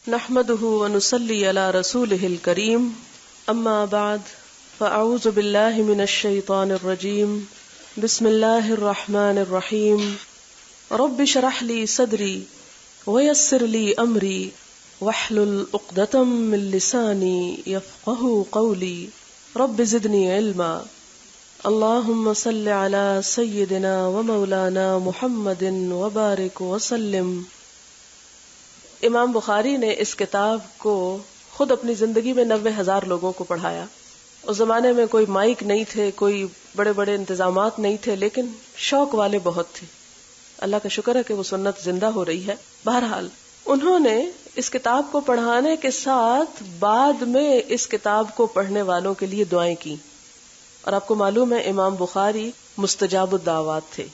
نحمده ونصلي على رسوله الكريم اما بعد فاعوذ بالله من الشيطان الرجيم بسم الله الرحمن الرحيم رب اشرح لي صدري ويسر لي امري واحلل عقدة من لساني يفقهوا قولي رب زدني علما اللهم صل على سيدنا ومولانا محمد وبارک وسلم۔ امام بخاری نے اس کتاب کو خود اپنی زندگی میں 90,000 لوگوں کو پڑھایا۔ اس زمانے میں کوئی مائک نہیں تھے، کوئی بڑے بڑے انتظامات نہیں تھے، لیکن شوق والے بہت تھے۔ اللہ کا شکر ہے کہ وہ سنت زندہ ہو رہی ہے۔ بہرحال انہوں نے اس کتاب کو پڑھانے کے ساتھ بعد میں اس کتاب کو پڑھنے والوں کے لیے دعائیں کی، اور آپ کو معلوم ہے امام بخاری مستجاب الدعوات تھے،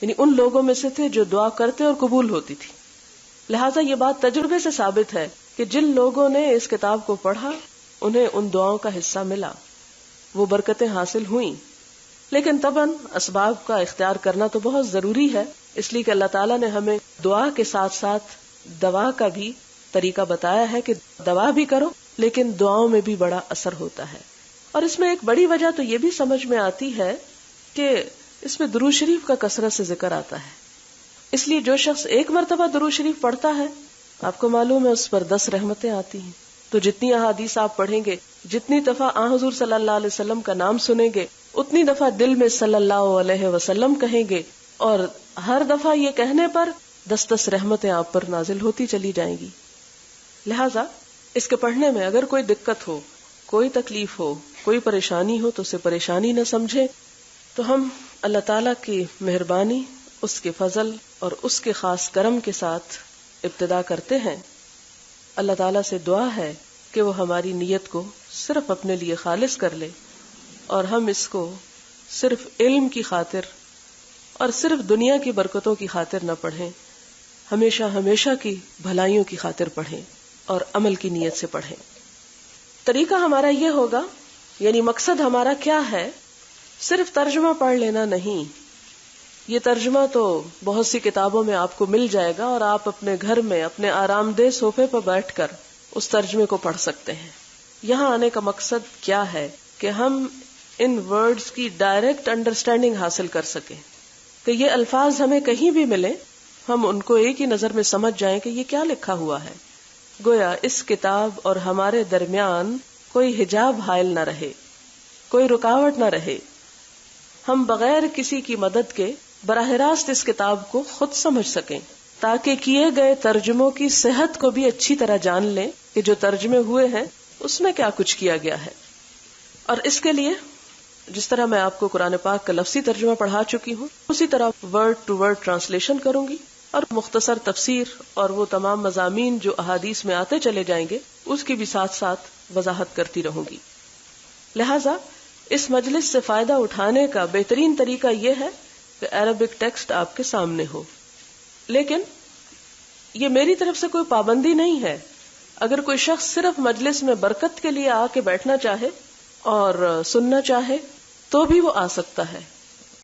یعنی ان لوگوں میں سے تھے جو دعا کرتے اور قبول ہوتی تھی۔ لہٰذا یہ بات تجربے سے ثابت ہے کہ جن لوگوں نے اس کتاب کو پڑھا انہیں ان دعاؤں کا حصہ ملا، وہ برکتیں حاصل ہوئیں۔ لیکن طبعاً اسباب کا اختیار کرنا تو بہت ضروری ہے، اس لیے کہ اللہ تعالیٰ نے ہمیں دعا کے ساتھ ساتھ دوا کا بھی طریقہ بتایا ہے کہ دوا بھی کرو لیکن دعاؤں میں بھی بڑا اثر ہوتا ہے۔ اور اس میں ایک بڑی وجہ تو یہ بھی سمجھ میں آتی ہے کہ اس میں درود شریف کا کثرت سے ذکر آتا ہے، اس لیے جو شخص ایک مرتبہ درود شریف پڑھتا ہے آپ کو معلوم ہے اس پر 10 رحمتیں آتی ہیں۔ تو جتنی احادیث آپ پڑھیں گے، جتنی دفعہ حضور صلی اللہ علیہ وسلم کا نام سنیں گے، اتنی دفعہ دل میں صلی اللہ علیہ وسلم کہیں گے، اور ہر دفعہ یہ کہنے پر 10 رحمتیں آپ پر نازل ہوتی چلی جائیں گی۔ لہٰذا اس کے پڑھنے میں اگر کوئی دقت ہو، کوئی تکلیف ہو، کوئی پریشانی ہو تو اسے پریشانی نہ سمجھے، تو ہم اللہ تعالیٰ کی مہربانی، اس کے فضل اور اس کے خاص کرم کے ساتھ ابتدا کرتے ہیں۔ اللہ تعالیٰ سے دعا ہے کہ وہ ہماری نیت کو صرف اپنے لیے خالص کر لے، اور ہم اس کو صرف علم کی خاطر اور صرف دنیا کی برکتوں کی خاطر نہ پڑھیں، ہمیشہ ہمیشہ کی بھلائیوں کی خاطر پڑھیں اور عمل کی نیت سے پڑھیں۔ طریقہ ہمارا یہ ہوگا، یعنی مقصد ہمارا کیا ہے، صرف ترجمہ پڑھ لینا نہیں۔ یہ ترجمہ تو بہت سی کتابوں میں آپ کو مل جائے گا، اور آپ اپنے گھر میں اپنے آرام دہ صوفے پر بیٹھ کر اس ترجمے کو پڑھ سکتے ہیں۔ یہاں آنے کا مقصد کیا ہے کہ ہم ان ورڈز کی ڈائریکٹ انڈرسٹینڈنگ حاصل کر سکیں، کہ یہ الفاظ ہمیں کہیں بھی ملیں ہم ان کو ایک ہی نظر میں سمجھ جائیں کہ یہ کیا لکھا ہوا ہے۔ گویا اس کتاب اور ہمارے درمیان کوئی حجاب حائل نہ رہے، کوئی رکاوٹ نہ رہے، ہم بغیر کسی کی مدد کے براہ راست اس کتاب کو خود سمجھ سکیں، تاکہ کیے گئے ترجموں کی صحت کو بھی اچھی طرح جان لیں کہ جو ترجمے ہوئے ہیں اس میں کیا کچھ کیا گیا ہے۔ اور اس کے لیے جس طرح میں آپ کو قرآن پاک کا لفظی ترجمہ پڑھا چکی ہوں، اسی طرح ورڈ ٹو ورڈ ٹرانسلیشن کروں گی، اور مختصر تفسیر اور وہ تمام مضامین جو احادیث میں آتے چلے جائیں گے اس کی بھی ساتھ ساتھ وضاحت کرتی رہوں گی۔ لہٰذا اس مجلس سے فائدہ اٹھانے کا بہترین طریقہ یہ ہے کہ عربک ٹیکسٹ آپ کے سامنے ہو، لیکن یہ میری طرف سے کوئی پابندی نہیں ہے۔ اگر کوئی شخص صرف مجلس میں برکت کے لیے آ کے بیٹھنا چاہے اور سننا چاہے تو بھی وہ آ سکتا ہے،